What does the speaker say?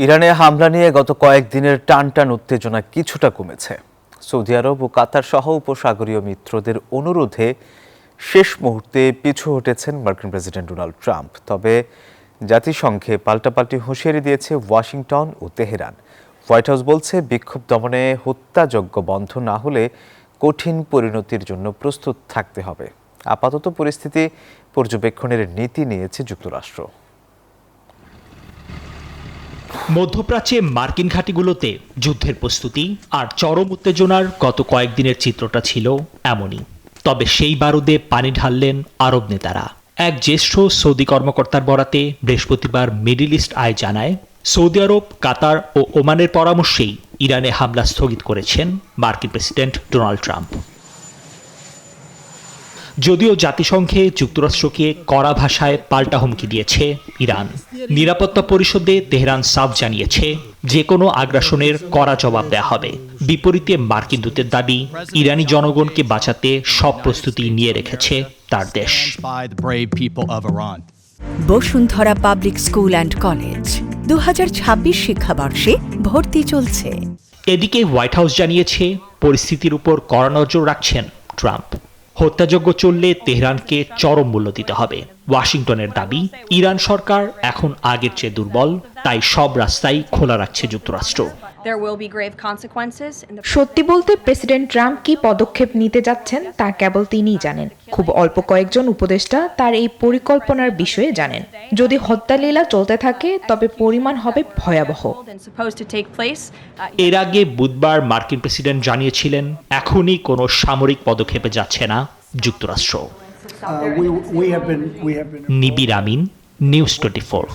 ইরানে হামলা নিয়ে গত কয়েকদিনের টানটান উত্তেজনা কিছুটা কমেছে। সৌদি আরব ও কাতার সহ উপসাগরীয় মিত্রদের অনুরোধে শেষ মুহূর্তে পিছু হটেছেন মার্কিন প্রেসিডেন্ট ডোনাল্ড ট্রাম্প। তবে জাতিসংঘে পাল্টাপাল্টি হুঁশিয়ারি দিয়েছে ওয়াশিংটন ও তেহরান। হোয়াইট হাউস বলছে, বিক্ষোভ দমনে হত্যাযজ্ঞ বন্ধ না হলে কঠিন পরিণতির জন্য প্রস্তুত থাকতে হবে। আপাতত পরিস্থিতি পর্যবেক্ষণের নীতি নিয়েছে যুক্তরাষ্ট্র। মধ্যপ্রাচ্যে মার্কিন ঘাঁটিগুলোতে যুদ্ধের প্রস্তুতি আর চরম উত্তেজনার গত কয়েকদিনের চিত্রটা ছিল এমনই। তবে সেই বারুদে পানি ঢাললেন আরব নেতারা। এক জ্যেষ্ঠ সৌদি কর্মকর্তার বরাতে বৃহস্পতিবার মিডল ইস্ট আই জানায়, সৌদি আরব, কাতার ও ওমানের পরামর্শেই ইরানে হামলা স্থগিত করেছেন মার্কিন প্রেসিডেন্ট ডোনাল্ড ট্রাম্প। যদিও জাতিসংঘে যুক্তরাষ্ট্রকে কড়া ভাষায় পাল্টা হুমকি দিয়েছে ইরান। নিরাপত্তা পরিষদে তেহরান সাফ জানিয়েছে, যে কোনো আগ্রাসনের কড়া জবাব দেওয়া হবে। বিপরীতে মার্কিন দূতের দাবি, ইরানি জনগণকে বাঁচাতে সব প্রস্তুতি নিয়ে রেখেছে তার দেশ। Bashundhara public school and college 2026 শিক্ষাবর্ষে ভর্তি চলছে। এদিকে হোয়াইট হাউস জানিয়েছে, পরিস্থিতির উপর কড়া নজর রাখছেন ট্রাম্প। হত্যাযজ্ঞ চললে তেহরানকে চরম মূল্য দিতে হবে। ওয়াশিংটনের দাবি, ইরান সরকার এখন আগের চেয়ে দুর্বল, তাই সব রাস্তাই খোলা রাখছে যুক্তরাষ্ট্র। সত্যি বলতে, প্রেসিডেন্ট ট্রাম্প কি পদক্ষেপ নিতে যাচ্ছেন তা কেবল তিনিই জানেন। খুব অল্প কয়েকজন উপদেষ্টা তার এই পরিকল্পনার বিষয়ে জানেন। যদি হত্যালীলা চলতে থাকে, তবে পরিমাণ হবে ভয়াবহ। এর আগে বুধবার মার্কিন প্রেসিডেন্ট জানিয়েছিলেন, এখনই কোনো সামরিক পদক্ষেপে যাচ্ছে না যুক্তরাষ্ট্র। নিবির আমিন, নিউজ 24।